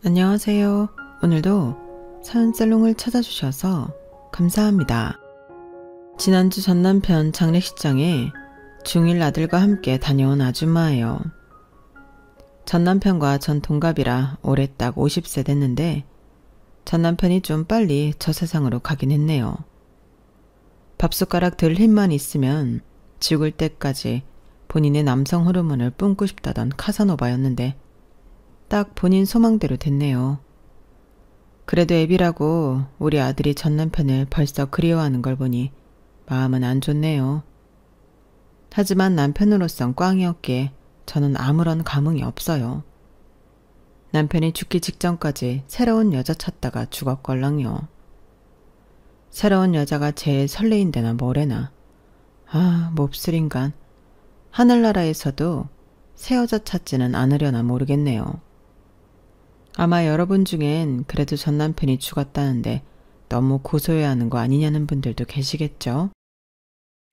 안녕하세요. 오늘도 사연살롱을 찾아주셔서 감사합니다. 지난주 전남편 장례식장에 중1 아들과 함께 다녀온 아줌마예요. 전남편과 전 동갑이라 올해 딱 50세 됐는데 전남편이 좀 빨리 저 세상으로 가긴 했네요. 밥숟가락 들 힘만 있으면 죽을 때까지 본인의 남성 호르몬을 뿜고 싶다던 카사노바였는데 딱 본인 소망대로 됐네요. 그래도 애비라고 우리 아들이 전 남편을 벌써 그리워하는 걸 보니 마음은 안 좋네요. 하지만 남편으로선 꽝이었기에 저는 아무런 감흥이 없어요. 남편이 죽기 직전까지 새로운 여자 찾다가 죽었걸랑요. 새로운 여자가 제일 설레인 데나 뭐래나. 몹쓸 인간. 하늘나라에서도 새 여자 찾지는 않으려나 모르겠네요. 아마 여러분 중엔 그래도 전 남편이 죽었다는데 너무 고소해야 하는 거 아니냐는 분들도 계시겠죠.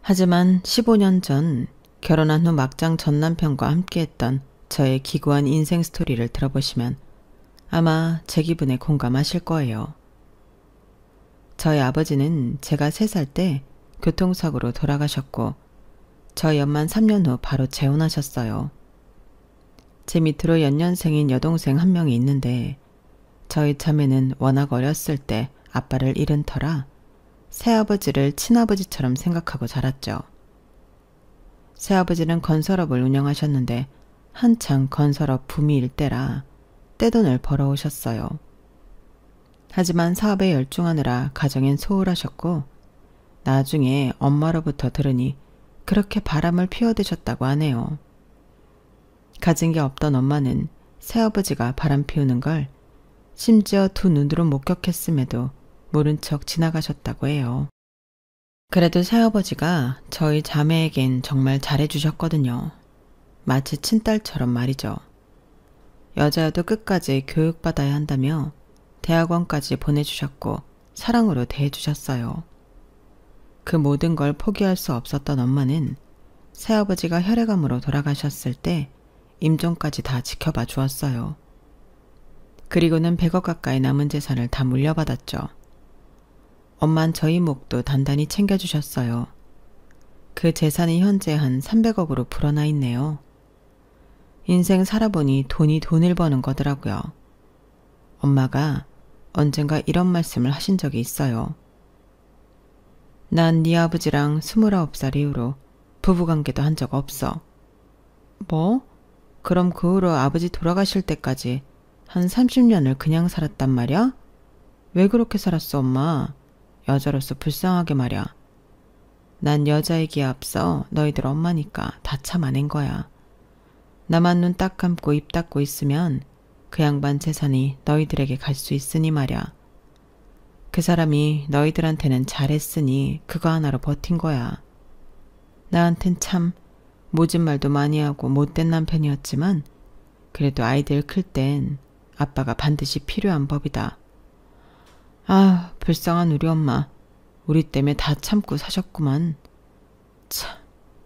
하지만 15년 전 결혼한 후 막장 전 남편과 함께했던 저의 기구한 인생 스토리를 들어보시면 아마 제 기분에 공감하실 거예요. 저희 아버지는 제가 3살 때 교통사고로 돌아가셨고 저희 엄만 3년 후 바로 재혼하셨어요. 제 밑으로 연년생인 여동생 한 명이 있는데 저희 자매는 워낙 어렸을 때 아빠를 잃은 터라 새아버지를 친아버지처럼 생각하고 자랐죠. 새아버지는 건설업을 운영하셨는데 한창 건설업 붐이일 때라 떼돈을 벌어오셨어요. 하지만 사업에 열중하느라 가정엔 소홀하셨고 나중에 엄마로부터 들으니 그렇게 바람을 피워대셨다고 하네요. 가진 게 없던 엄마는 새아버지가 바람 피우는 걸 심지어 두 눈으로 목격했음에도 모른 척 지나가셨다고 해요. 그래도 새아버지가 저희 자매에겐 정말 잘해주셨거든요. 마치 친딸처럼 말이죠. 여자여도 끝까지 교육받아야 한다며 대학원까지 보내주셨고 사랑으로 대해주셨어요. 그 모든 걸 포기할 수 없었던 엄마는 새아버지가 혈액암으로 돌아가셨을 때 임종까지 다 지켜봐 주었어요. 그리고는 100억 가까이 남은 재산을 다 물려받았죠. 엄만 저희 몫도 단단히 챙겨주셨어요. 그 재산이 현재 한 300억으로 불어나 있네요. 인생 살아보니 돈이 돈을 버는 거더라고요. 엄마가 언젠가 이런 말씀을 하신 적이 있어요. 난 네 아버지랑 29살 이후로 부부관계도 한 적 없어. 뭐? 그럼 그 후로 아버지 돌아가실 때까지 한 30년을 그냥 살았단 말이야? 왜 그렇게 살았어, 엄마? 여자로서 불쌍하게 말이야. 난 여자이기에 앞서 너희들 엄마니까 다 참아낸 거야. 나만 눈 딱 감고 입 닫고 있으면 그 양반 재산이 너희들에게 갈 수 있으니 말이야. 그 사람이 너희들한테는 잘했으니 그거 하나로 버틴 거야. 나한텐 참 모진 말도 많이 하고 못된 남편이었지만 그래도 아이들 클 땐 아빠가 반드시 필요한 법이다. 불쌍한 우리 엄마. 우리 때문에 다 참고 사셨구만. 참,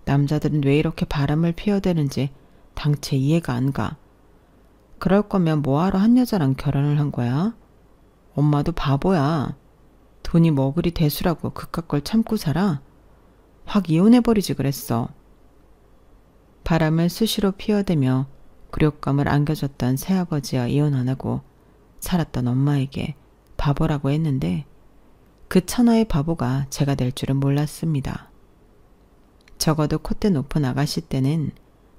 남자들은 왜 이렇게 바람을 피워대는지 당최 이해가 안 가. 그럴 거면 뭐하러 한 여자랑 결혼을 한 거야? 엄마도 바보야. 돈이 뭐 그리 대수라고 그깟 걸 참고 살아? 확 이혼해버리지 그랬어. 바람을 수시로 피워대며 굴욕감을 안겨줬던 새아버지와 이혼 안 하고 살았던 엄마에게 바보라고 했는데 그 천하의 바보가 제가 될 줄은 몰랐습니다. 적어도 콧대 높은 아가씨 때는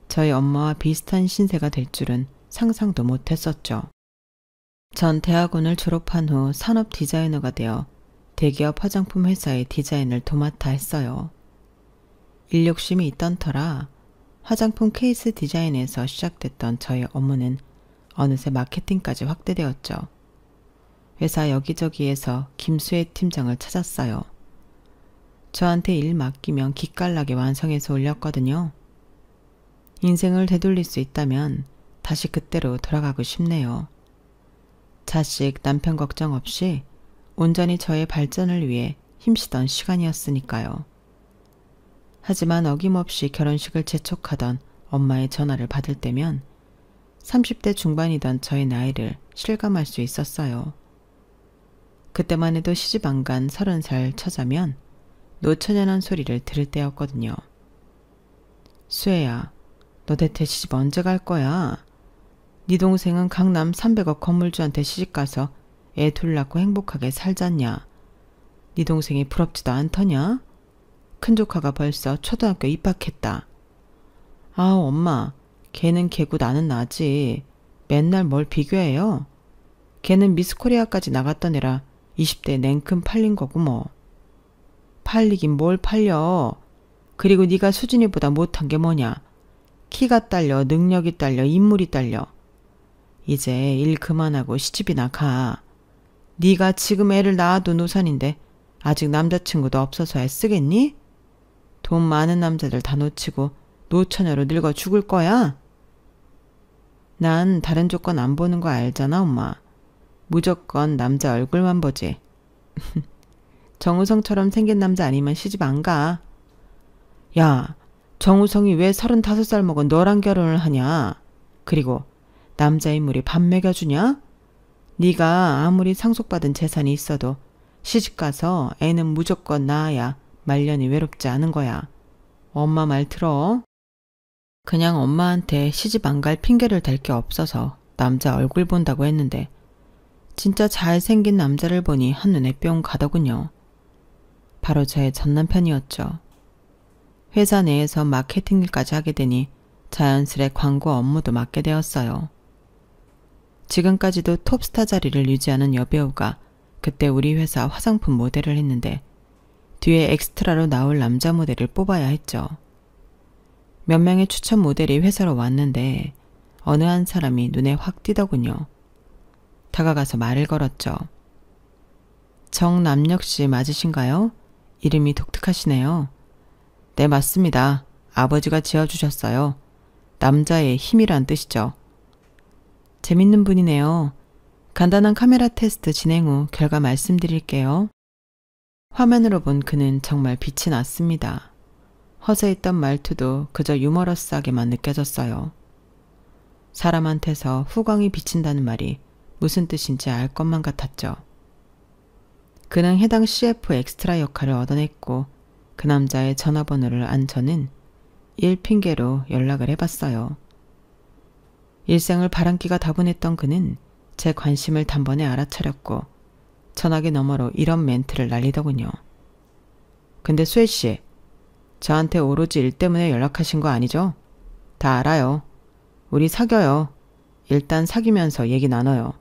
저희 엄마와 비슷한 신세가 될 줄은 상상도 못했었죠. 전 대학원을 졸업한 후 산업 디자이너가 되어 대기업 화장품 회사의 디자인을 도맡아 했어요. 일욕심이 있던 터라 화장품 케이스 디자인에서 시작됐던 저희 업무는 어느새 마케팅까지 확대되었죠. 회사 여기저기에서 김수혜 팀장을 찾았어요. 저한테 일 맡기면 기깔나게 완성해서 올렸거든요. 인생을 되돌릴 수 있다면 다시 그때로 돌아가고 싶네요. 자식, 남편 걱정 없이 온전히 저의 발전을 위해 힘쓰던 시간이었으니까요. 하지만 어김없이 결혼식을 재촉하던 엄마의 전화를 받을 때면 30대 중반이던 저의 나이를 실감할 수 있었어요. 그때만 해도 시집 안 간 30살 처자면 노처녀란 소리를 들을 때였거든요. 수혜야, 너 대체 시집 언제 갈 거야? 네 동생은 강남 300억 건물주한테 시집가서 애 둘 낳고 행복하게 살잖냐? 네 동생이 부럽지도 않더냐? 큰조카가 벌써 초등학교 입학했다. 아, 엄마, 걔는 걔고 나는 나지. 맨날 뭘 비교해요? 걔는 미스코리아까지 나갔던 애라 20대 냉큼 팔린 거고 뭐. 팔리긴 뭘 팔려. 그리고 네가 수진이보다 못한 게 뭐냐. 키가 딸려, 능력이 딸려, 인물이 딸려. 이제 일 그만하고 시집이나 가. 네가 지금 애를 낳아도 노산인데 아직 남자친구도 없어서 애쓰겠니? 돈 많은 남자들 다 놓치고 노처녀로 늙어 죽을 거야? 난 다른 조건 안 보는 거 알잖아, 엄마. 무조건 남자 얼굴만 보지. 정우성처럼 생긴 남자 아니면 시집 안 가. 야, 정우성이 왜 35살 먹은 너랑 결혼을 하냐? 그리고 남자 인물이 밥 먹여주냐? 네가 아무리 상속받은 재산이 있어도 시집가서 애는 무조건 낳아야 말년이 외롭지 않은 거야. 엄마 말 들어? 그냥 엄마한테 시집 안 갈 핑계를 댈 게 없어서 남자 얼굴 본다고 했는데 진짜 잘생긴 남자를 보니 한눈에 뿅 가더군요. 바로 저의 전남편이었죠. 회사 내에서 마케팅 일까지 하게 되니 자연스레 광고 업무도 맡게 되었어요. 지금까지도 톱스타 자리를 유지하는 여배우가 그때 우리 회사 화장품 모델을 했는데 뒤에 엑스트라로 나올 남자 모델을 뽑아야 했죠. 몇 명의 추천 모델이 회사로 왔는데 어느 한 사람이 눈에 확 띄더군요. 다가가서 말을 걸었죠. 정남역 씨 맞으신가요? 이름이 독특하시네요. 네, 맞습니다. 아버지가 지어주셨어요. 남자의 힘이란 뜻이죠. 재밌는 분이네요. 간단한 카메라 테스트 진행 후 결과 말씀드릴게요. 화면으로 본 그는 정말 빛이 났습니다. 허세했던 말투도 그저 유머러스하게만 느껴졌어요. 사람한테서 후광이 비친다는 말이 무슨 뜻인지 알 것만 같았죠. 그는 해당 CF 엑스트라 역할을 얻어냈고 그 남자의 전화번호를 안 저는 일 핑계로 연락을 해봤어요. 일생을 바람기가 다분했던 그는 제 관심을 단번에 알아차렸고 전화기 너머로 이런 멘트를 날리더군요. 근데 수혜 씨, 저한테 오로지 일 때문에 연락하신 거 아니죠? 다 알아요. 우리 사겨요. 일단 사귀면서 얘기 나눠요.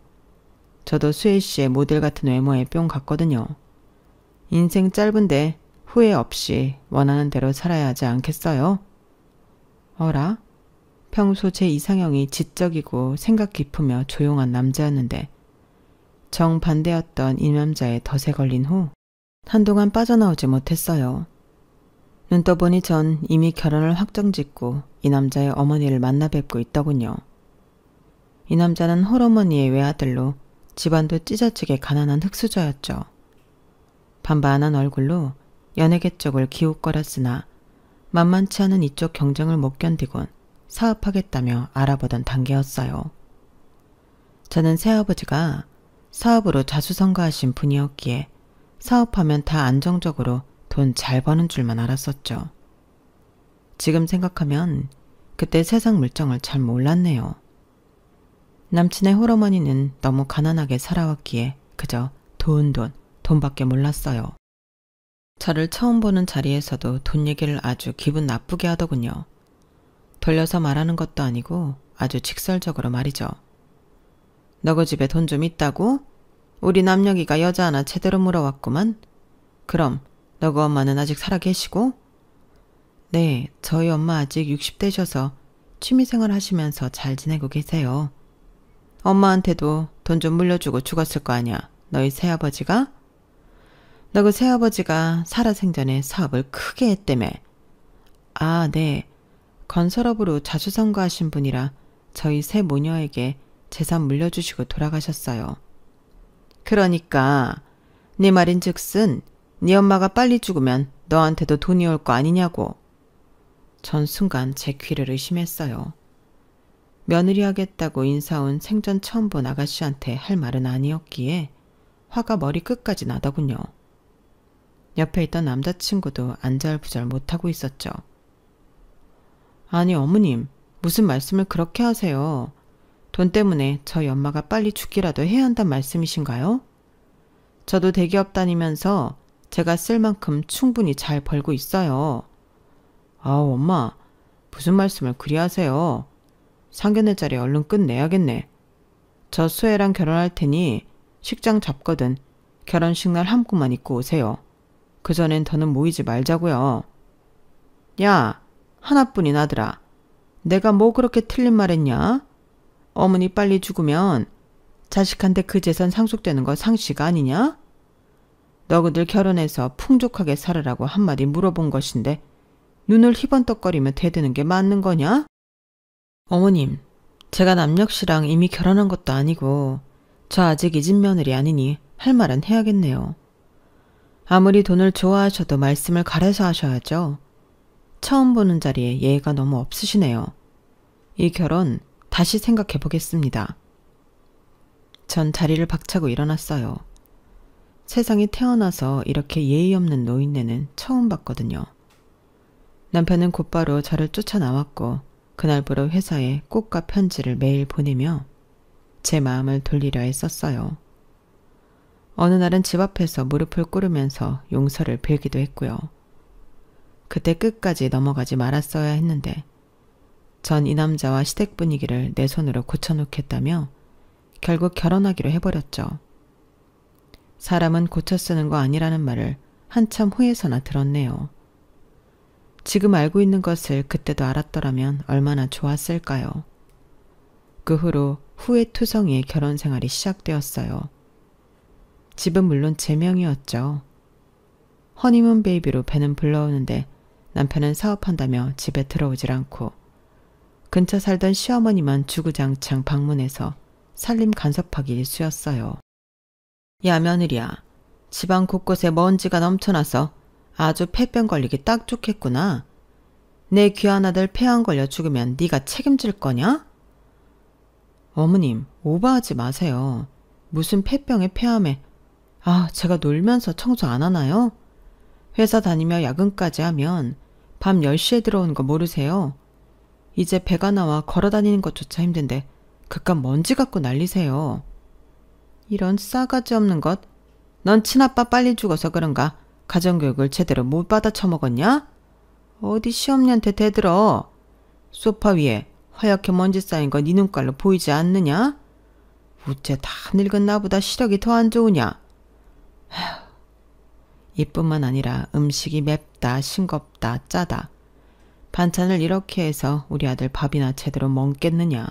저도 수혜 씨의 모델 같은 외모에 뿅 갔거든요. 인생 짧은데 후회 없이 원하는 대로 살아야 하지 않겠어요? 어라? 평소 제 이상형이 지적이고 생각 깊으며 조용한 남자였는데 정반대였던 이 남자의 덫에 걸린 후 한동안 빠져나오지 못했어요. 눈 떠보니 전 이미 결혼을 확정짓고 이 남자의 어머니를 만나 뵙고 있더군요. 이 남자는 홀어머니의 외아들로 집안도 찢어지게 가난한 흙수저였죠. 반반한 얼굴로 연예계 쪽을 기웃거렸으나 만만치 않은 이쪽 경쟁을 못 견디곤 사업하겠다며 알아보던 단계였어요. 저는 새아버지가 사업으로 자수성가하신 분이었기에 사업하면 다 안정적으로 돈 잘 버는 줄만 알았었죠. 지금 생각하면 그때 세상 물정을 잘 몰랐네요. 남친의 홀어머니는 너무 가난하게 살아왔기에 그저 돈밖에 몰랐어요. 저를 처음 보는 자리에서도 돈 얘기를 아주 기분 나쁘게 하더군요. 돌려서 말하는 것도 아니고 아주 직설적으로 말이죠. 너그 집에 돈 좀 있다고? 우리 남녀기가 여자 하나 제대로 물어왔구만. 그럼 너그 엄마는 아직 살아 계시고? 네, 저희 엄마 아직 60대셔서 취미생활 하시면서 잘 지내고 계세요. 엄마한테도 돈 좀 물려주고 죽었을 거 아니야. 너희 새아버지가? 너 그 새아버지가 살아생전에 사업을 크게 했다며. 아, 네. 건설업으로 자수성가하신 분이라 저희 새 모녀에게 재산 물려주시고 돌아가셨어요. 그러니까 네 말인즉슨 네 엄마가 빨리 죽으면 너한테도 돈이 올 거 아니냐고. 전 순간 제 귀를 의심했어요. 며느리 하겠다고 인사 온 생전 처음 본 아가씨한테 할 말은 아니었기에 화가 머리 끝까지 나더군요. 옆에 있던 남자친구도 안절부절 못하고 있었죠. 아니 어머님, 무슨 말씀을 그렇게 하세요. 돈 때문에 저희 엄마가 빨리 죽기라도 해야 한단 말씀이신가요? 저도 대기업 다니면서 제가 쓸 만큼 충분히 잘 벌고 있어요. 아우 엄마, 무슨 말씀을 그리 하세요. 상견례 자리 얼른 끝내야겠네. 저 수혜랑 결혼할 테니 식장 잡거든 결혼식 날 한복만 입고 오세요. 그전엔 더는 모이지 말자고요. 야, 하나뿐인 아들아. 내가 뭐 그렇게 틀린 말 했냐? 어머니 빨리 죽으면 자식한테 그 재산 상속되는 거 상식 아니냐? 너희들 결혼해서 풍족하게 살으라고 한마디 물어본 것인데 눈을 희번떡거리며 대드는 게 맞는 거냐? 어머님, 제가 남혁 씨랑 이미 결혼한 것도 아니고 저 아직 이 집 며느리 아니니 할 말은 해야겠네요. 아무리 돈을 좋아하셔도 말씀을 가려서 하셔야죠. 처음 보는 자리에 예의가 너무 없으시네요. 이 결혼 다시 생각해 보겠습니다. 전 자리를 박차고 일어났어요. 세상에 태어나서 이렇게 예의 없는 노인네는 처음 봤거든요. 남편은 곧바로 저를 쫓아나왔고 그날부로 회사에 꽃과 편지를 매일 보내며 제 마음을 돌리려 했었어요. 어느 날은 집 앞에서 무릎을 꿇으면서 용서를 빌기도 했고요. 그때 끝까지 넘어가지 말았어야 했는데 전 이 남자와 시댁 분위기를 내 손으로 고쳐놓겠다며 결국 결혼하기로 해버렸죠. 사람은 고쳐 쓰는 거 아니라는 말을 한참 후에서나 들었네요. 지금 알고 있는 것을 그때도 알았더라면 얼마나 좋았을까요? 그 후로 후회투성이의 결혼 생활이 시작되었어요. 집은 물론 제 명이었죠. 허니문 베이비로 배는 불러오는데 남편은 사업한다며 집에 들어오질 않고 근처 살던 시어머니만 주구장창 방문해서 살림 간섭하기 일쑤였어요. 야 며느리야, 집안 곳곳에 먼지가 넘쳐나서 아주 폐병 걸리기 딱 좋겠구나. 내 귀한 아들 폐암 걸려 죽으면 네가 책임질 거냐? 어머님, 오버하지 마세요. 무슨 폐병에 폐암에. 아, 제가 놀면서 청소 안 하나요? 회사 다니며 야근까지 하면 밤 10시에 들어오는 거 모르세요? 이제 배가 나와 걸어 다니는 것조차 힘든데 그깟 먼지 갖고 난리세요. 이런 싸가지 없는 것. 넌 친아빠 빨리 죽어서 그런가 가정교육을 제대로 못 받아 처먹었냐? 어디 시어머니한테 대들어. 소파 위에 하얗게 먼지 쌓인 거 네 눈깔로 보이지 않느냐? 우째 다 늙은 나보다 시력이 더 안 좋으냐? 휴, 이뿐만 아니라 음식이 맵다, 싱겁다, 짜다. 반찬을 이렇게 해서 우리 아들 밥이나 제대로 먹겠느냐?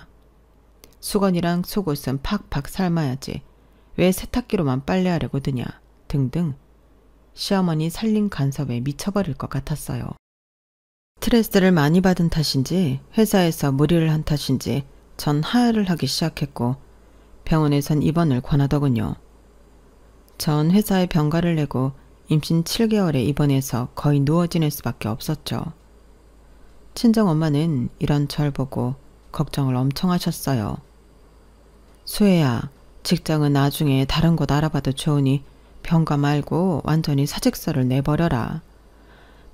수건이랑 속옷은 팍팍 삶아야지. 왜 세탁기로만 빨래하려고 드냐? 등등. 시어머니 살림 간섭에 미쳐버릴 것 같았어요. 스트레스를 많이 받은 탓인지 회사에서 무리를 한 탓인지 전 하혈을 하기 시작했고 병원에선 입원을 권하더군요. 전 회사에 병가를 내고 임신 7개월에 입원해서 거의 누워 지낼 수밖에 없었죠. 친정엄마는 이런 절 보고 걱정을 엄청 하셨어요. 수혜야, 직장은 나중에 다른 곳 알아봐도 좋으니 병가 말고 완전히 사직서를 내버려라.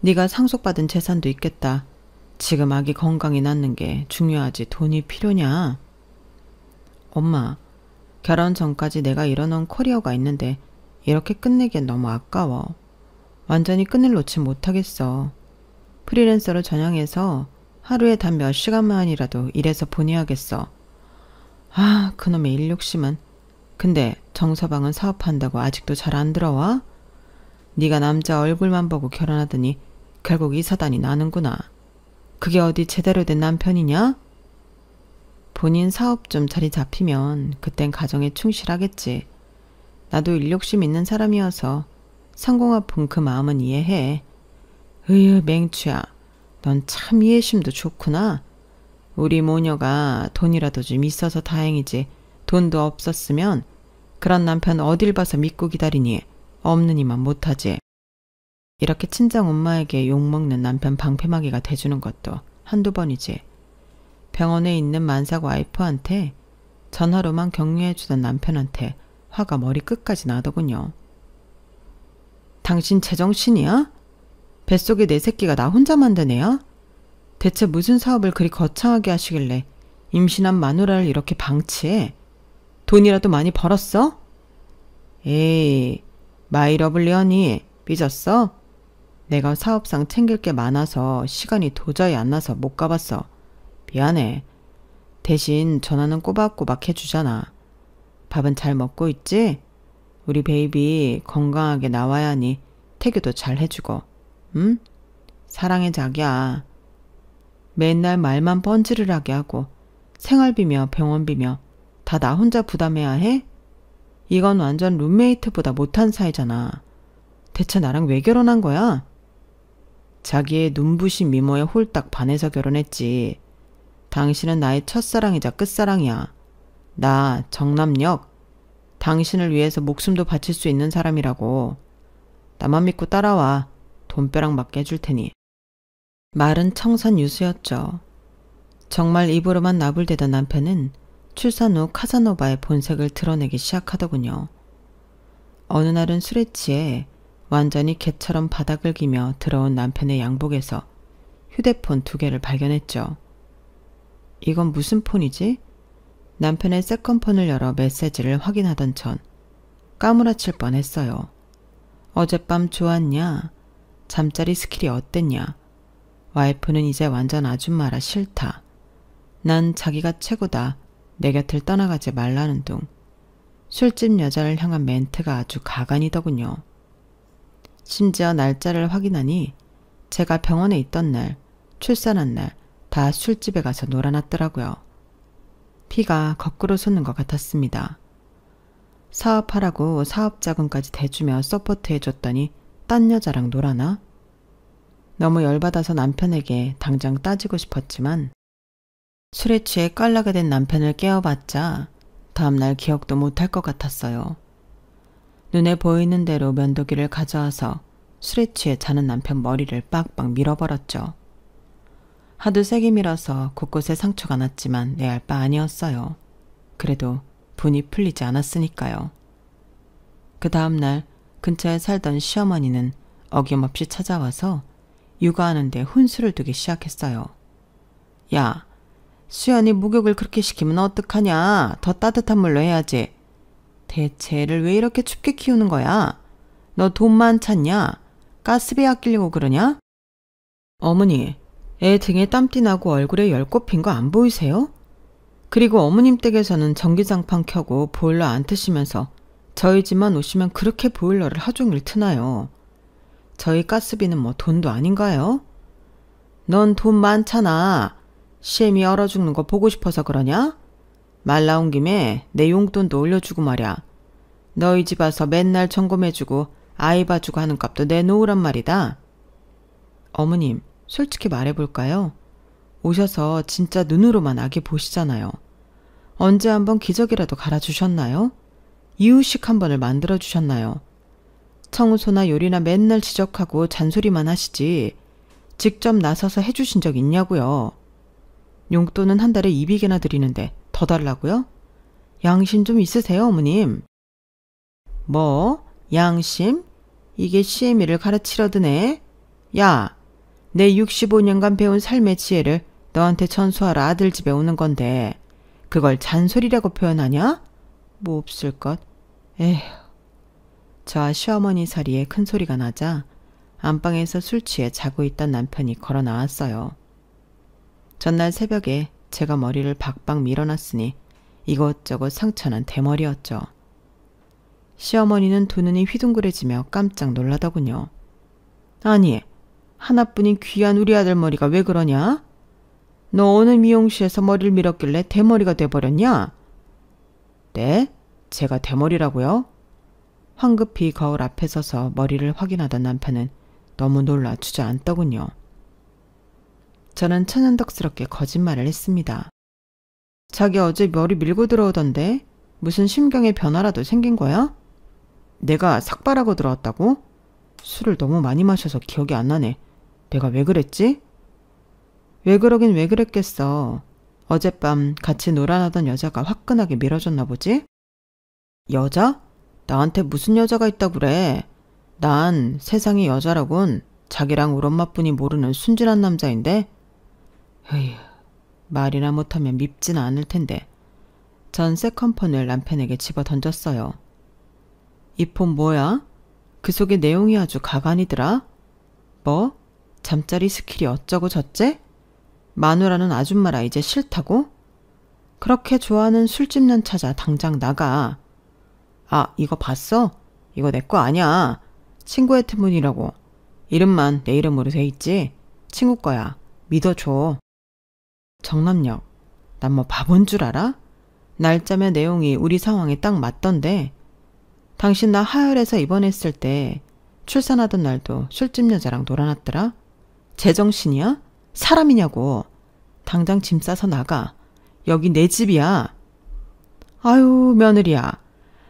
네가 상속받은 재산도 있겠다. 지금 아기 건강히 낳는 게 중요하지 돈이 필요냐? 엄마, 결혼 전까지 내가 일어놓은 커리어가 있는데 이렇게 끝내기엔 너무 아까워. 완전히 끈을 놓지 못하겠어. 프리랜서로 전향해서 하루에 단 몇 시간만이라도 일해서 보내야겠어. 아, 그놈의 일 욕심은. 근데 정서방은 사업한다고 아직도 잘 안 들어와? 네가 남자 얼굴만 보고 결혼하더니 결국 이 사단이 나는구나. 그게 어디 제대로 된 남편이냐? 본인 사업 좀 자리 잡히면 그땐 가정에 충실하겠지. 나도 일 욕심 있는 사람이어서 성공 아픈 그 마음은 이해해. 으유 맹추야, 넌 참 이해심도 좋구나. 우리 모녀가 돈이라도 좀 있어서 다행이지 돈도 없었으면 그런 남편 어딜 봐서 믿고 기다리니. 없느니만 못하지. 이렇게 친정 엄마에게 욕먹는 남편 방패막이가 돼주는 것도 한두 번이지. 병원에 있는 만삭 와이프한테 전화로만 격려해주던 남편한테 화가 머리 끝까지 나더군요. 당신 제정신이야? 뱃속에 내 새끼가 나 혼자 만든 애야? 대체 무슨 사업을 그리 거창하게 하시길래 임신한 마누라를 이렇게 방치해? 돈이라도 많이 벌었어? 에이, 마이러블리 허니, 삐졌어? 내가 사업상 챙길 게 많아서 시간이 도저히 안 나서 못 가봤어. 미안해. 대신 전화는 꼬박꼬박 해주잖아. 밥은 잘 먹고 있지? 우리 베이비 건강하게 나와야 하니 태교도 잘 해주고. 응? 사랑해 자기야. 맨날 말만 뻔질을 하고 생활비며 병원비며 다 나 혼자 부담해야 해? 이건 완전 룸메이트보다 못한 사이잖아. 대체 나랑 왜 결혼한 거야? 자기의 눈부신 미모에 홀딱 반해서 결혼했지. 당신은 나의 첫사랑이자 끝사랑이야. 나 정남역. 당신을 위해서 목숨도 바칠 수 있는 사람이라고. 나만 믿고 따라와. 돈벼락 맞게 해줄 테니. 말은 청산유수였죠. 정말 입으로만 나불대던 남편은 출산 후 카사노바의 본색을 드러내기 시작하더군요. 어느 날은 술에 취해 완전히 개처럼 바닥을 기며 들어온 남편의 양복에서 휴대폰 2개를 발견했죠. 이건 무슨 폰이지? 남편의 세컨폰을 열어 메시지를 확인하던 전 까무라칠 뻔했어요. 어젯밤 좋았냐? 잠자리 스킬이 어땠냐? 와이프는 이제 완전 아줌마라 싫다. 난 자기가 최고다. 내 곁을 떠나가지 말라는 둥. 술집 여자를 향한 멘트가 아주 가관이더군요. 심지어 날짜를 확인하니 제가 병원에 있던 날, 출산한 날 다 술집에 가서 놀아놨더라고요. 피가 거꾸로 솟는 것 같았습니다. 사업하라고 사업자금까지 대주며 서포트해줬더니 딴 여자랑 놀아나? 너무 열받아서 남편에게 당장 따지고 싶었지만 술에 취해 깔라게 된 남편을 깨워봤자 다음날 기억도 못할 것 같았어요. 눈에 보이는 대로 면도기를 가져와서 술에 취해 자는 남편 머리를 빡빡 밀어버렸죠. 하도 세게 밀어서 곳곳에 상처가 났지만 내할 바 아니었어요. 그래도 분이 풀리지 않았으니까요. 그 다음날 근처에 살던 시어머니는 어김없이 찾아와서 육아하는데 훈수를 두기 시작했어요. 야, 수연이 목욕을 그렇게 시키면 어떡하냐? 더 따뜻한 물로 해야지. 대체 애를 왜 이렇게 춥게 키우는 거야? 너 돈 많잖냐? 가스비 아끼려고 그러냐? 어머니, 애 등에 땀띠 나고 얼굴에 열 꼽힌 거 안 보이세요? 그리고 어머님 댁에서는 전기장판 켜고 보일러 안 트시면서 저희 집만 오시면 그렇게 보일러를 하종일 트나요. 저희 가스비는 뭐 돈도 아닌가요? 넌 돈 많잖아. 시엠이 얼어 죽는 거 보고 싶어서 그러냐? 말 나온 김에 내 용돈도 올려주고 말야. 너희 집 와서 맨날 점검해주고 아이 봐주고 하는 값도 내놓으란 말이다. 어머님, 솔직히 말해볼까요? 오셔서 진짜 눈으로만 아기 보시잖아요. 언제 한번 기저귀라도 갈아주셨나요? 이유식 한 번을 만들어주셨나요? 청소나 요리나 맨날 지적하고 잔소리만 하시지 직접 나서서 해주신 적 있냐고요? 용돈은 한 달에 200개나 드리는데 더 달라고요? 양심 좀 있으세요, 어머님? 뭐? 양심? 이게 시애미를 가르치려 드네? 야, 내 65년간 배운 삶의 지혜를 너한테 전수하러 아들 집에 오는 건데 그걸 잔소리라고 표현하냐? 뭐 없을 것. 에휴. 저와 시어머니 사이에 큰 소리가 나자 안방에서 술 취해 자고 있던 남편이 걸어 나왔어요. 전날 새벽에 제가 머리를 박박 밀어놨으니 이것저것 상처난 대머리였죠. 시어머니는 두 눈이 휘둥그레지며 깜짝 놀라더군요. 아니, 하나뿐인 귀한 우리 아들 머리가 왜 그러냐? 너 어느 미용실에서 머리를 밀었길래 대머리가 돼버렸냐? 네? 제가 대머리라고요? 황급히 거울 앞에 서서 머리를 확인하던 남편은 너무 놀라 주저앉더군요. 저는 천연덕스럽게 거짓말을 했습니다. 자기 어제 머리 밀고 들어오던데 무슨 심경의 변화라도 생긴 거야? 내가 삭발하고 들어왔다고? 술을 너무 많이 마셔서 기억이 안 나네. 내가 왜 그랬지? 왜 그러긴 왜 그랬겠어. 어젯밤 같이 놀아나던 여자가 화끈하게 밀어줬나 보지? 여자? 나한테 무슨 여자가 있다고 그래? 난 세상에 여자라곤 자기랑 우리 엄마뿐이 모르는 순진한 남자인데? 에휴, 말이나 못하면 밉진 않을 텐데. 전 세컨폰을 남편에게 집어 던졌어요. 이 폰 뭐야? 그 속에 내용이 아주 가관이더라. 뭐? 잠자리 스킬이 어쩌고 저째? 마누라는 아줌마라 이제 싫다고? 그렇게 좋아하는 술집년 찾아 당장 나가. 아, 이거 봤어? 이거 내 거 아니야. 친구의 태문이라고. 이름만 내 이름으로 돼 있지? 친구 거야. 믿어줘. 정남역. 난 뭐 바본 줄 알아? 날짜며 내용이 우리 상황에 딱 맞던데. 당신 나 하혈에서 입원했을 때 출산하던 날도 술집 여자랑 놀아났더라? 제정신이야? 사람이냐고. 당장 짐 싸서 나가. 여기 내 집이야. 아유, 며느리야.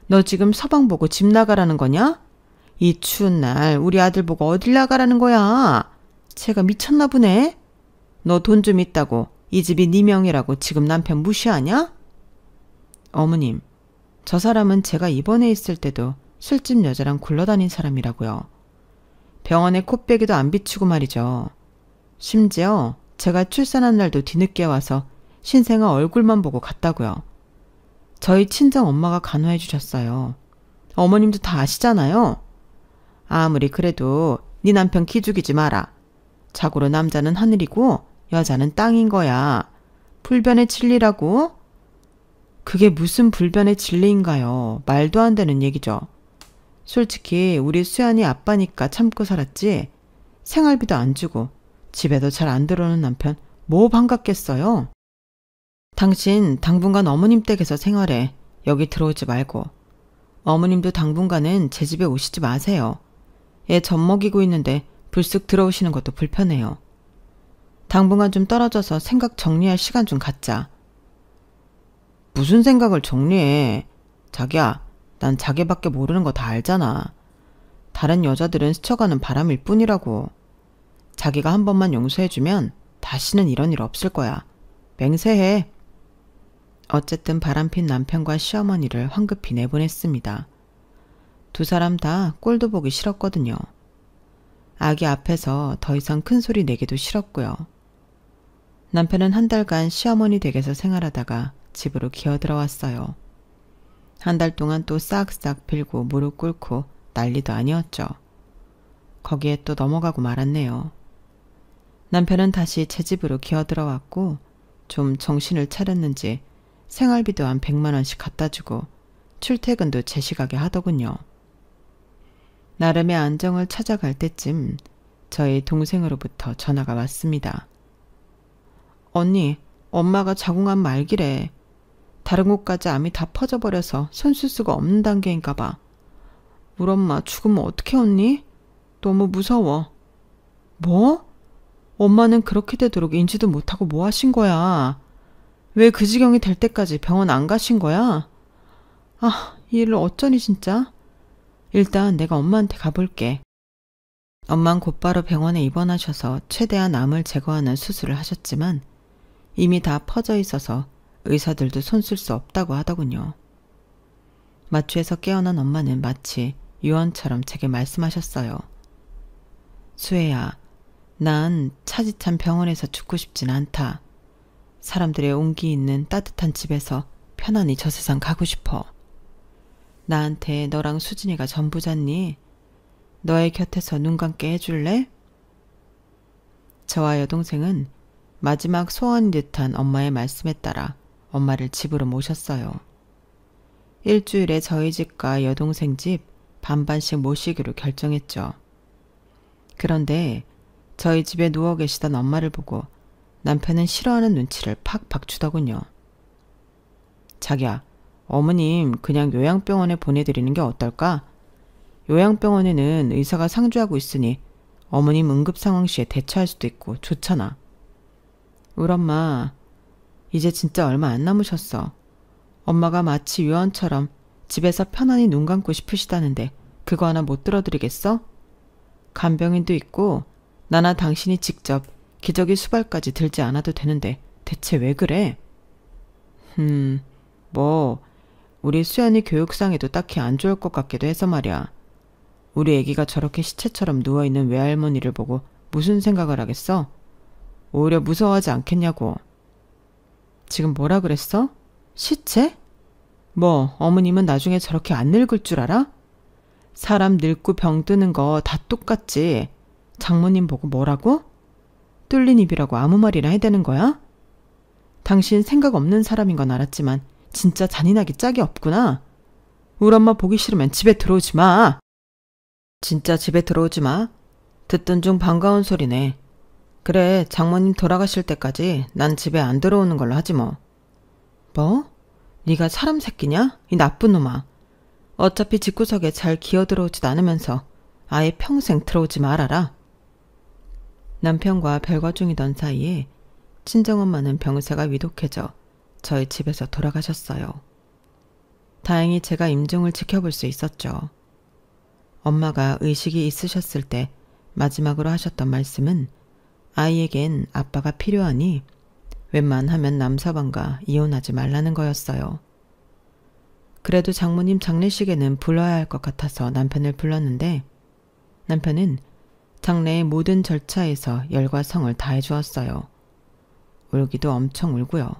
너 지금 서방 보고 집 나가라는 거냐? 이 추운 날 우리 아들 보고 어딜 나가라는 거야? 쟤가 미쳤나 보네. 너 돈 좀 있다고 이 집이 네 명이라고 지금 남편 무시하냐? 어머님, 저 사람은 제가 입원해 있을 때도 술집 여자랑 굴러다닌 사람이라고요. 병원에 코빼기도 안 비추고 말이죠. 심지어 제가 출산한 날도 뒤늦게 와서 신생아 얼굴만 보고 갔다고요. 저희 친정 엄마가 간호해 주셨어요. 어머님도 다 아시잖아요. 아무리 그래도 네 남편 기죽이지 마라. 자고로 남자는 하늘이고 여자는 땅인 거야. 불변의 진리라고? 그게 무슨 불변의 진리인가요? 말도 안 되는 얘기죠. 솔직히 우리 수연이 아빠니까 참고 살았지. 생활비도 안 주고 집에도 잘 안 들어오는 남편 뭐 반갑겠어요? 당신 당분간 어머님 댁에서 생활해. 여기 들어오지 말고. 어머님도 당분간은 제 집에 오시지 마세요. 애 젖 먹이고 있는데 불쑥 들어오시는 것도 불편해요. 당분간 좀 떨어져서 생각 정리할 시간 좀 갖자. 무슨 생각을 정리해. 자기야, 난 자기밖에 모르는 거 다 알잖아. 다른 여자들은 스쳐가는 바람일 뿐이라고. 자기가 한 번만 용서해주면 다시는 이런 일 없을 거야. 맹세해. 어쨌든 바람핀 남편과 시어머니를 황급히 내보냈습니다. 두 사람 다 꼴도 보기 싫었거든요. 아기 앞에서 더 이상 큰 소리 내기도 싫었고요. 남편은 한 달간 시어머니 댁에서 생활하다가 집으로 기어들어왔어요. 한 달 동안 또 싹싹 빌고 무릎 꿇고 난리도 아니었죠. 거기에 또 넘어가고 말았네요. 남편은 다시 제 집으로 기어들어왔고 좀 정신을 차렸는지 생활비도 한 100만 원씩 갖다 주고 출퇴근도 제 시각에 하더군요. 나름의 안정을 찾아갈 때쯤 저희 동생으로부터 전화가 왔습니다. 언니, 엄마가 자궁암 말기래. 다른 곳까지 암이 다 퍼져버려서 손 쓸 수가 없는 단계인가 봐. 우리 엄마 죽으면 어떡해 언니? 너무 무서워. 뭐? 엄마는 그렇게 되도록 인지도 못하고 뭐 하신 거야? 왜 그 지경이 될 때까지 병원 안 가신 거야? 아, 이 일을 어쩌니 진짜? 일단 내가 엄마한테 가볼게. 엄만 곧바로 병원에 입원하셔서 최대한 암을 제거하는 수술을 하셨지만 이미 다 퍼져 있어서 의사들도 손 쓸 수 없다고 하더군요. 마취에서 깨어난 엄마는 마치 유언처럼 제게 말씀하셨어요. 수혜야, 난 차디찬 병원에서 죽고 싶진 않다. 사람들의 온기 있는 따뜻한 집에서 편안히 저 세상 가고 싶어. 나한테 너랑 수진이가 전부잖니? 너의 곁에서 눈 감게 해줄래? 저와 여동생은 마지막 소원인 듯한 엄마의 말씀에 따라 엄마를 집으로 모셨어요. 일주일에 저희 집과 여동생 집 반반씩 모시기로 결정했죠. 그런데 저희 집에 누워 계시던 엄마를 보고 남편은 싫어하는 눈치를 팍팍 주더군요. 자기야, 어머님 그냥 요양병원에 보내드리는 게 어떨까? 요양병원에는 의사가 상주하고 있으니 어머님 응급상황 시에 대처할 수도 있고 좋잖아. 우리 엄마 이제 진짜 얼마 안 남으셨어. 엄마가 마치 유언처럼 집에서 편안히 눈 감고 싶으시다는데 그거 하나 못 들어드리겠어? 간병인도 있고 나나 당신이 직접 기저귀 수발까지 들지 않아도 되는데 대체 왜 그래? 뭐 우리 수연이 교육상에도 딱히 안 좋을 것 같기도 해서 말이야. 우리 애기가 저렇게 시체처럼 누워있는 외할머니를 보고 무슨 생각을 하겠어? 오히려 무서워하지 않겠냐고. 지금 뭐라 그랬어? 시체? 뭐 어머님은 나중에 저렇게 안 늙을 줄 알아? 사람 늙고 병 드는 거 다 똑같지. 장모님 보고 뭐라고? 뚫린 입이라고 아무 말이나 해대는 거야? 당신 생각 없는 사람인 건 알았지만 진짜 잔인하기 짝이 없구나. 우리 엄마 보기 싫으면 집에 들어오지 마. 진짜 집에 들어오지 마. 듣던 중 반가운 소리네. 그래, 장모님 돌아가실 때까지 난 집에 안 들어오는 걸로 하지 뭐. 뭐? 네가 사람 새끼냐? 이 나쁜 놈아. 어차피 집구석에 잘 기어들어오지도 않으면서 아예 평생 들어오지 말아라. 남편과 별거 중이던 사이에 친정엄마는 병세가 위독해져 저희 집에서 돌아가셨어요. 다행히 제가 임종을 지켜볼 수 있었죠. 엄마가 의식이 있으셨을 때 마지막으로 하셨던 말씀은 아이에겐 아빠가 필요하니 웬만하면 남서방과 이혼하지 말라는 거였어요. 그래도 장모님 장례식에는 불러야 할 것 같아서 남편을 불렀는데 남편은 장례의 모든 절차에서 열과 성을 다해 주었어요. 울기도 엄청 울고요.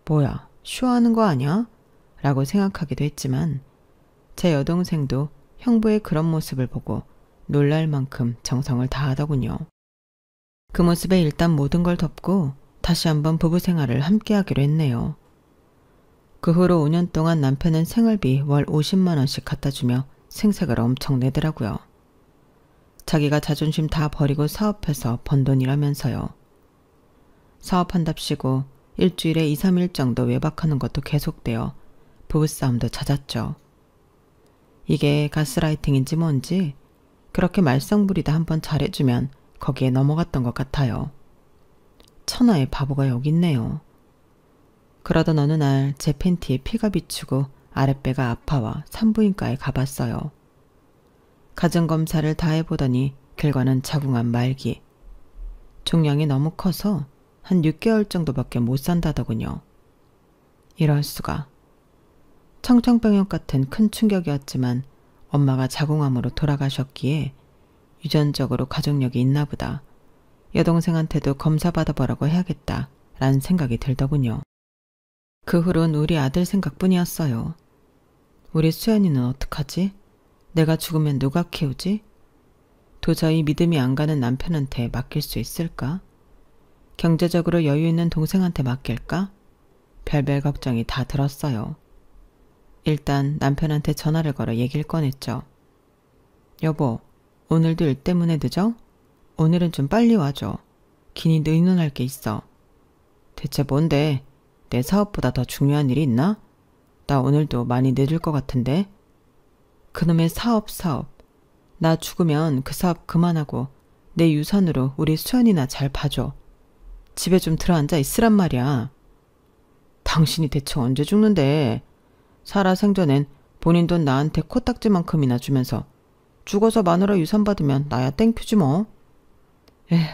뭐야, 쇼하는 거 아니야? 라고 생각하기도 했지만 제 여동생도 형부의 그런 모습을 보고 놀랄 만큼 정성을 다하더군요. 그 모습에 일단 모든 걸 덮고 다시 한번 부부 생활을 함께 하기로 했네요. 그 후로 5년 동안 남편은 생활비 월 50만 원씩 갖다 주며 생색을 엄청 내더라고요. 자기가 자존심 다 버리고 사업해서 번 돈이라면서요. 사업한답시고 일주일에 2, 3일 정도 외박하는 것도 계속되어 부부싸움도 잦았죠. 이게 가스라이팅인지 뭔지 그렇게 말썽 부리다 한번 잘해주면 거기에 넘어갔던 것 같아요. 천하의 바보가 여기 있네요. 그러던 어느 날 제 팬티에 피가 비추고 아랫배가 아파와 산부인과에 가봤어요. 가정검사를 다 해보더니 결과는 자궁암 말기. 종양이 너무 커서 한 6개월 정도밖에 못 산다더군요. 이럴 수가. 청천벽력 같은 큰 충격이었지만 엄마가 자궁암으로 돌아가셨기에 유전적으로 가족력이 있나 보다. 여동생한테도 검사 받아보라고 해야겠다 라는 생각이 들더군요. 그 후론 우리 아들 생각뿐이었어요. 우리 수연이는 어떡하지? 내가 죽으면 누가 키우지? 도저히 믿음이 안 가는 남편한테 맡길 수 있을까? 경제적으로 여유 있는 동생한테 맡길까? 별별 걱정이 다 들었어요. 일단 남편한테 전화를 걸어 얘기를 꺼냈죠. 여보, 오늘도 일 때문에 늦어? 오늘은 좀 빨리 와줘. 긴히 의논할 게 있어. 대체 뭔데? 내 사업보다 더 중요한 일이 있나? 나 오늘도 많이 늦을 것 같은데? 그놈의 사업. 나 죽으면 그 사업 그만하고 내 유산으로 우리 수연이나 잘 봐줘. 집에 좀 들어앉아 있으란 말이야. 당신이 대체 언제 죽는데? 살아 생전엔 본인 돈 나한테 코딱지만큼이나 주면서 죽어서 마누라 유산 받으면 나야 땡큐지 뭐. 에휴,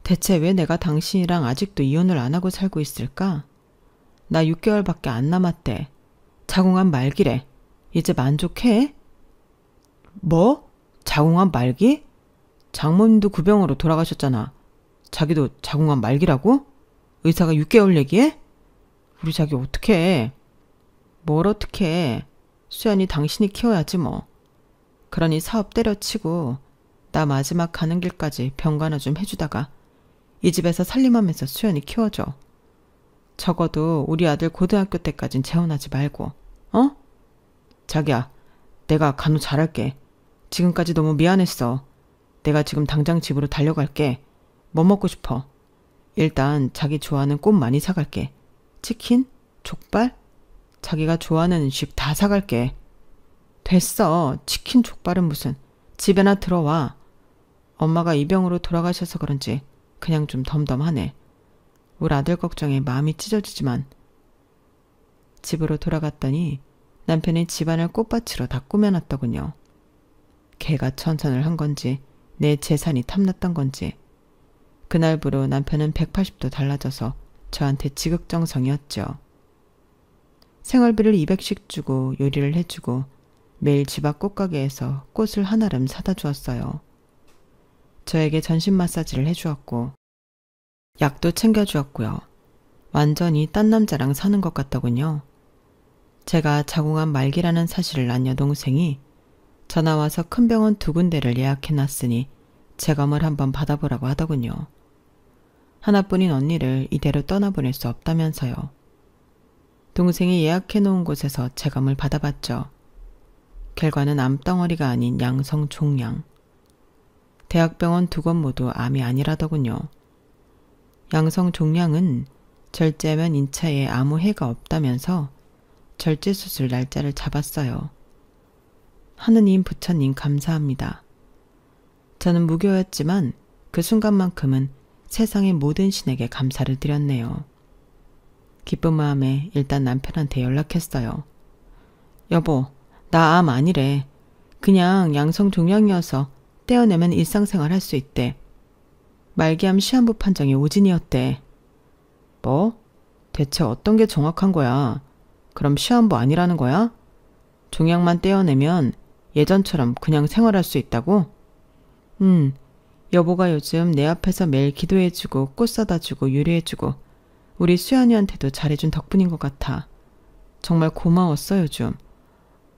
대체 왜 내가 당신이랑 아직도 이혼을 안 하고 살고 있을까? 나 6개월밖에 안 남았대. 자궁암 말기래. 이제 만족해? 뭐? 자궁암 말기? 장모님도 그 병으로 돌아가셨잖아. 자기도 자궁암 말기라고? 의사가 6개월 얘기해? 우리 자기 어떡해? 뭘 어떡해? 수연이 당신이 키워야지 뭐. 그러니 사업 때려치고 나 마지막 가는 길까지 병간호 좀 해주다가 이 집에서 살림하면서 수연이 키워줘. 적어도 우리 아들 고등학교 때까진 재혼하지 말고. 어? 자기야, 내가 간호 잘할게. 지금까지 너무 미안했어. 내가 지금 당장 집으로 달려갈게. 뭐 먹고 싶어? 일단 자기 좋아하는 꽃 많이 사갈게. 치킨? 족발? 자기가 좋아하는 음식 다 사갈게. 됐어. 치킨 족발은 무슨. 집에나 들어와. 엄마가 이 병으로 돌아가셔서 그런지 그냥 좀 덤덤하네. 우리 아들 걱정에 마음이 찢어지지만. 집으로 돌아갔더니 남편이 집안을 꽃밭으로 다 꾸며놨더군요. 걔가 천선을 한 건지 내 재산이 탐났던 건지 그날부로 남편은 180도 달라져서 저한테 지극정성이었죠. 생활비를 200씩 주고 요리를 해주고 매일 집 앞 꽃가게에서 꽃을 한 알음 사다 주었어요. 저에게 전신 마사지를 해주었고 약도 챙겨주었고요. 완전히 딴 남자랑 사는 것 같더군요. 제가 자궁암 말기라는 사실을 안 여동생이 전화와서 큰 병원 2군데를 예약해놨으니 재검을 한번 받아보라고 하더군요. 하나뿐인 언니를 이대로 떠나보낼 수 없다면서요. 동생이 예약해놓은 곳에서 재검을 받아봤죠. 결과는 암덩어리가 아닌 양성 종양. 대학병원 2곳 모두 암이 아니라더군요. 양성 종양은 절제하면 인체에 아무 해가 없다면서 절제 수술 날짜를 잡았어요. 하느님 부처님 감사합니다. 저는 무교였지만 그 순간만큼은 세상의 모든 신에게 감사를 드렸네요. 기쁜 마음에 일단 남편한테 연락했어요. 여보, 나 암 아니래. 그냥 양성 종양이어서 떼어내면 일상생활 할 수 있대. 말기암 시한부 판정이 오진이었대. 뭐? 대체 어떤 게 정확한 거야? 그럼 시한부 아니라는 거야? 종양만 떼어내면 예전처럼 그냥 생활할 수 있다고? 여보가 요즘 내 앞에서 매일 기도해주고 꽃 사다주고 요리해주고 우리 수연이한테도 잘해준 덕분인 것 같아. 정말 고마웠어 요즘.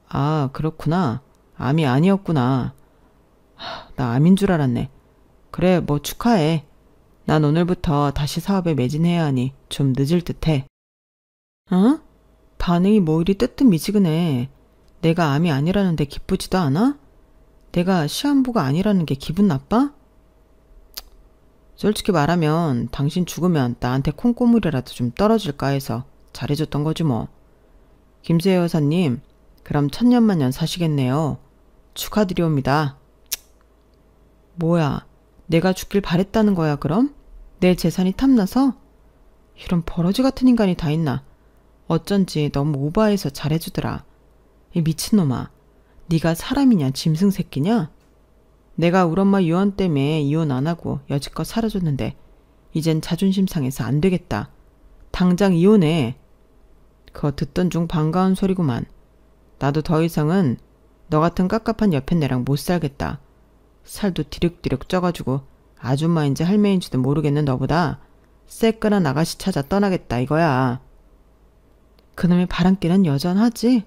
아, 그렇구나. 암이 아니었구나. 나 암인 줄 알았네. 그래, 뭐 축하해. 난 오늘부터 다시 사업에 매진해야 하니 좀 늦을 듯해. 어? 반응이 뭐 이리 뜨뜻미지근해. 내가 암이 아니라는데 기쁘지도 않아? 내가 시한부가 아니라는 게 기분 나빠? 솔직히 말하면 당신 죽으면 나한테 콩고물이라도 좀 떨어질까 해서 잘해줬던 거지 뭐. 김수혜 여사님, 그럼 천년만년 사시겠네요. 축하드리옵니다. 뭐야, 내가 죽길 바랬다는 거야 그럼? 내 재산이 탐나서? 이런 버러지 같은 인간이 다 있나. 어쩐지 너무 오바해서 잘해주더라. 이 미친놈아, 네가 사람이냐 짐승 새끼냐? 내가 우리 엄마 유언 때문에 이혼 안 하고 여지껏 살아줬는데 이젠 자존심 상해서 안 되겠다. 당장 이혼해. 그거 듣던 중 반가운 소리구만. 나도 더 이상은 너 같은 깝깝한 옆에 내랑 못 살겠다. 살도 디륵디륵 쪄가지고 아줌마인지 할매인지도 모르겠는 너보다 새끈한 아가씨 찾아 떠나겠다 이거야. 그놈의 바람기는 여전하지?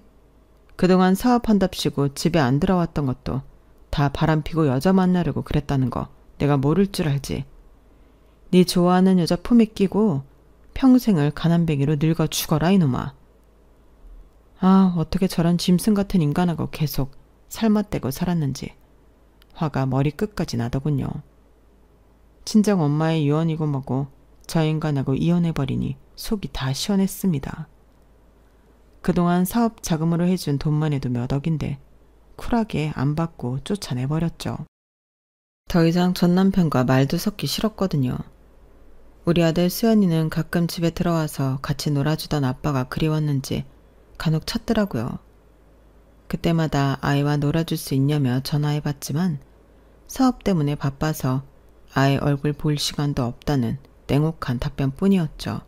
그동안 사업한답시고 집에 안 들어왔던 것도 다 바람피고 여자 만나려고 그랬다는 거 내가 모를 줄 알지. 네 좋아하는 여자 품에 끼고 평생을 가난뱅이로 늙어 죽어라 이놈아. 아, 어떻게 저런 짐승 같은 인간하고 계속 살맛대고 살았는지 화가 머리끝까지 나더군요. 친정 엄마의 유언이고 뭐고 저 인간하고 이혼해버리니 속이 다 시원했습니다. 그동안 사업 자금으로 해준 돈만 해도 몇 억인데 쿨하게 안 받고 쫓아내버렸죠. 더 이상 전 남편과 말도 섞기 싫었거든요. 우리 아들 수연이는 가끔 집에 들어와서 같이 놀아주던 아빠가 그리웠는지 간혹 찾더라고요. 그때마다 아이와 놀아줄 수 있냐며 전화해봤지만 사업 때문에 바빠서 아이 얼굴 볼 시간도 없다는 냉혹한 답변뿐이었죠.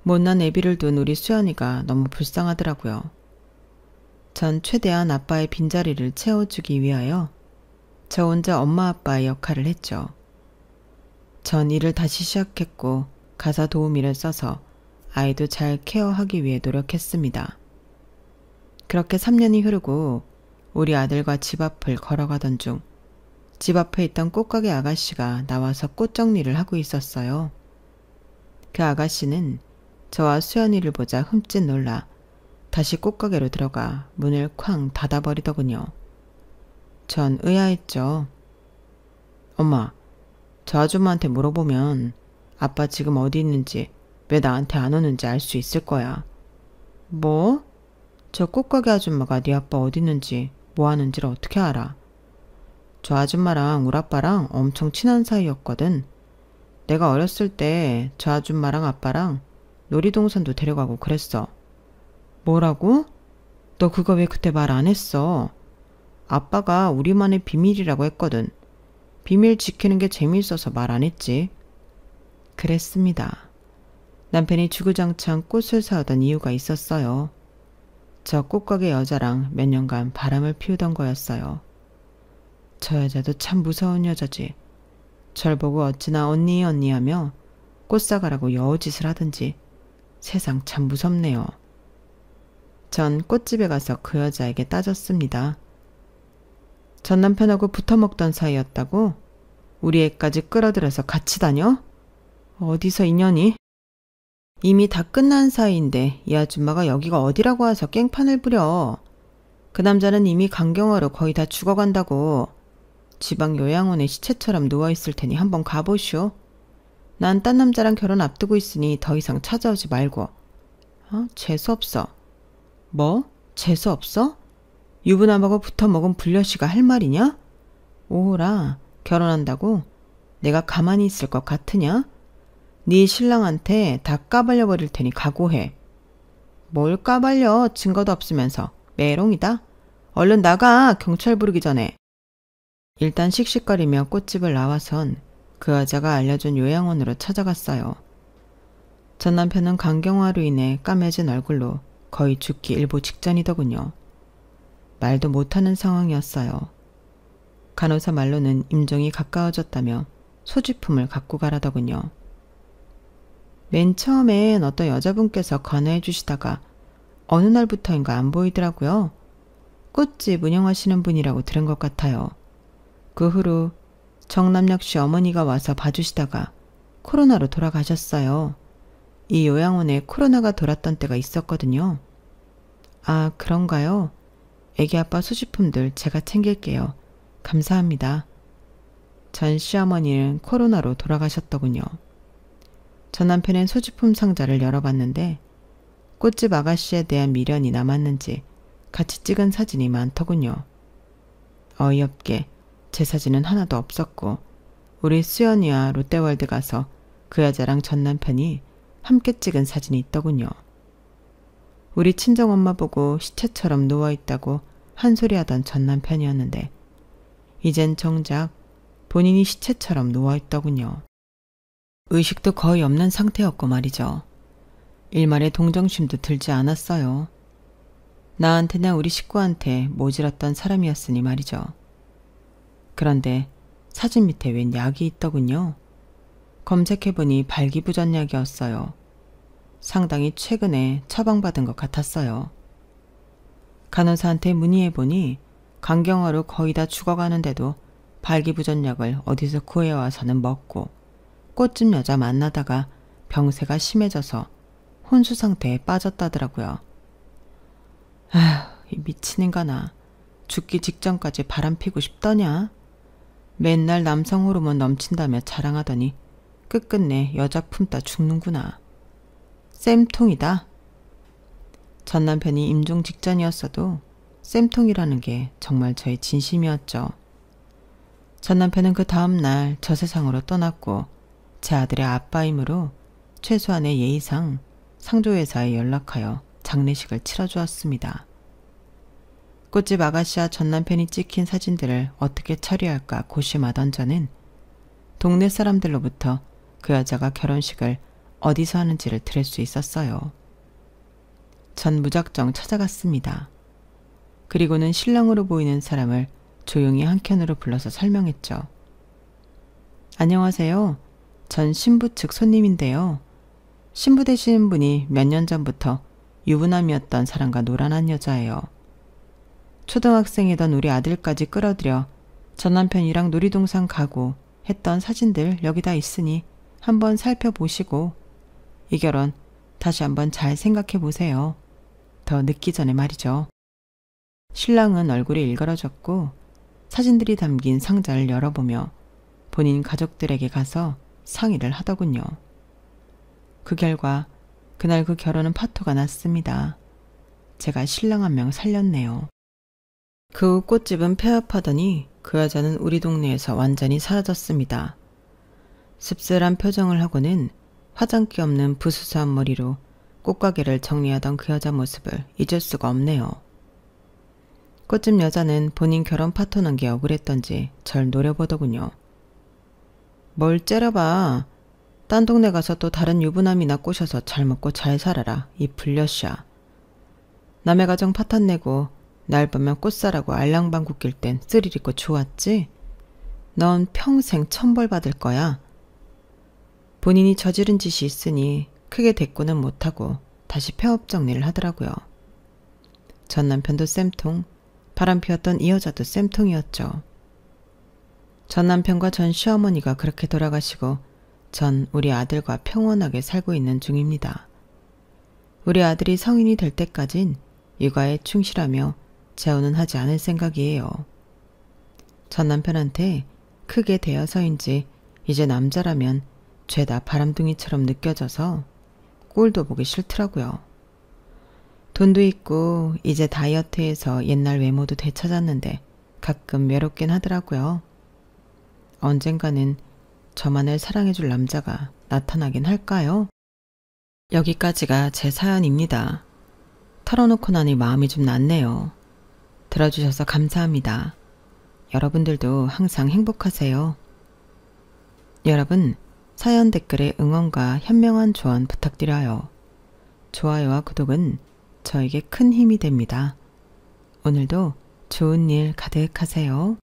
못난 애비를 둔 우리 수연이가 너무 불쌍하더라고요. 전 최대한 아빠의 빈자리를 채워주기 위하여 저 혼자 엄마 아빠의 역할을 했죠. 전 일을 다시 시작했고 가사 도우미를 써서 아이도 잘 케어하기 위해 노력했습니다. 그렇게 3년이 흐르고 우리 아들과 집 앞을 걸어가던 중 집 앞에 있던 꽃가게 아가씨가 나와서 꽃 정리를 하고 있었어요. 그 아가씨는 저와 수연이를 보자 흠칫 놀라 다시 꽃가게로 들어가 문을 쾅 닫아버리더군요. 전 의아했죠. 엄마, 저 아줌마한테 물어보면 아빠 지금 어디 있는지 왜 나한테 안 오는지 알 수 있을 거야. 뭐? 저 꽃가게 아줌마가 네 아빠 어디 있는지 뭐 하는지를 어떻게 알아? 저 아줌마랑 우리 아빠랑 엄청 친한 사이였거든. 내가 어렸을 때 저 아줌마랑 아빠랑 놀이동산도 데려가고 그랬어. 뭐라고? 너 그거 왜 그때 말 안 했어? 아빠가 우리만의 비밀이라고 했거든. 비밀 지키는 게 재미있어서 말 안 했지. 그랬습니다. 남편이 주구장창 꽃을 사오던 이유가 있었어요. 저 꽃가게 여자랑 몇 년간 바람을 피우던 거였어요. 저 여자도 참 무서운 여자지. 절 보고 어찌나 언니 언니 하며 꽃 사가라고 여우짓을 하든지 세상 참 무섭네요. 전 꽃집에 가서 그 여자에게 따졌습니다. 전 남편하고 붙어먹던 사이였다고? 우리 애까지 끌어들여서 같이 다녀? 어디서 인연이? 이미 다 끝난 사이인데 이 아줌마가 여기가 어디라고 와서 깽판을 부려. 그 남자는 이미 간경화로 거의 다 죽어간다고. 지방 요양원에 시체처럼 누워있을 테니 한번 가보시오. 난 딴 남자랑 결혼 앞두고 있으니 더 이상 찾아오지 말고. 재수없어. 뭐? 재수없어? 유부남하고 붙어먹은 불려씨가 할 말이냐? 오호라, 결혼한다고? 내가 가만히 있을 것 같으냐? 네 신랑한테 다 까발려 버릴 테니 각오해. 뭘 까발려, 증거도 없으면서. 메롱이다. 얼른 나가, 경찰 부르기 전에. 일단 씩씩거리며 꽃집을 나와선 그 여자가 알려준 요양원으로 찾아갔어요. 전 남편은 간경화로 인해 까매진 얼굴로 거의 죽기 일보 직전이더군요. 말도 못하는 상황이었어요. 간호사 말로는 임종이 가까워졌다며 소지품을 갖고 가라더군요. 맨 처음엔 어떤 여자분께서 관여해 주시다가 어느 날부터인가 안 보이더라고요. 꽃집 운영하시는 분이라고 들은 것 같아요. 그 후로 정남역 씨 어머니가 와서 봐주시다가 코로나로 돌아가셨어요. 이 요양원에 코로나가 돌았던 때가 있었거든요. 아, 그런가요? 애기 아빠 소지품들 제가 챙길게요. 감사합니다. 전 시어머니는 코로나로 돌아가셨더군요. 전 남편은 소지품 상자를 열어봤는데 꽃집 아가씨에 대한 미련이 남았는지 같이 찍은 사진이 많더군요. 어이없게 제 사진은 하나도 없었고 우리 수연이와 롯데월드 가서 그 여자랑 전 남편이 함께 찍은 사진이 있더군요. 우리 친정엄마 보고 시체처럼 누워있다고 한 소리 하던 전 남편이었는데 이젠 정작 본인이 시체처럼 누워있더군요. 의식도 거의 없는 상태였고 말이죠. 일말의 동정심도 들지 않았어요. 나한테나 우리 식구한테 모질었던 사람이었으니 말이죠. 그런데 사진 밑에 웬 약이 있더군요. 검색해보니 발기부전약이었어요. 상당히 최근에 처방받은 것 같았어요. 간호사한테 문의해보니 간경화로 거의 다 죽어가는데도 발기부전약을 어디서 구해와서는 먹고 꽃집 여자 만나다가 병세가 심해져서 혼수 상태에 빠졌다더라고요. 아휴, 이 미친 인간아. 죽기 직전까지 바람피고 싶더냐? 맨날 남성 호르몬 넘친다며 자랑하더니 끝끝내 여자 품다 죽는구나. 쌤통이다. 전 남편이 임종 직전이었어도 쌤통이라는 게 정말 저의 진심이었죠. 전 남편은 그 다음날 저 세상으로 떠났고 제 아들의 아빠이므로 최소한의 예의상 상조회사에 연락하여 장례식을 치러주었습니다. 꽃집 아가씨와 전 남편이 찍힌 사진들을 어떻게 처리할까 고심하던 저는 동네 사람들로부터 그 여자가 결혼식을 어디서 하는지를 들을 수 있었어요. 전 무작정 찾아갔습니다. 그리고는 신랑으로 보이는 사람을 조용히 한켠으로 불러서 설명했죠. 안녕하세요. 전 신부 측 손님인데요. 신부 되시는 분이 몇 년 전부터 유부남이었던 사람과 노란한 여자예요. 초등학생이던 우리 아들까지 끌어들여 전 남편이랑 놀이동산 가고 했던 사진들 여기다 있으니 한번 살펴보시고 이 결혼 다시 한번 잘 생각해 보세요. 더 늦기 전에 말이죠. 신랑은 얼굴이 일그러졌고 사진들이 담긴 상자를 열어보며 본인 가족들에게 가서 상의를 하더군요. 그 결과 그날 그 결혼은 파토가 났습니다. 제가 신랑 한 명 살렸네요. 그 후 꽃집은 폐업하더니 그 여자는 우리 동네에서 완전히 사라졌습니다. 씁쓸한 표정을 하고는 화장기 없는 부수수한 머리로 꽃가게를 정리하던 그 여자 모습을 잊을 수가 없네요. 꽃집 여자는 본인 결혼 파토난 게 억울했던지 절 노려보더군요. 뭘 째려봐. 딴 동네 가서 또 다른 유부남이나 꼬셔서 잘 먹고 잘 살아라, 이 불려샤. 남의 가정 파탄내고 날 보면 꽃사라고 알랑방구 낄 땐 스릴 있고 좋았지? 넌 평생 천벌 받을 거야. 본인이 저지른 짓이 있으니 크게 대꾸는 못하고 다시 폐업 정리를 하더라고요. 전 남편도 쌤통, 바람 피웠던 이 여자도 쌤통이었죠. 전 남편과 전 시어머니가 그렇게 돌아가시고 전 우리 아들과 평온하게 살고 있는 중입니다. 우리 아들이 성인이 될 때까진 육아에 충실하며 재혼은 하지 않을 생각이에요. 전 남편한테 크게 대어서인지 이제 남자라면 죄다 바람둥이처럼 느껴져서 꼴도 보기 싫더라고요. 돈도 있고 이제 다이어트해서 옛날 외모도 되찾았는데 가끔 외롭긴 하더라고요. 언젠가는 저만을 사랑해줄 남자가 나타나긴 할까요? 여기까지가 제 사연입니다. 털어놓고 나니 마음이 좀 낫네요. 들어주셔서 감사합니다. 여러분들도 항상 행복하세요. 여러분, 사연 댓글에 응원과 현명한 조언 부탁드려요. 좋아요와 구독은 저에게 큰 힘이 됩니다. 오늘도 좋은 일 가득하세요.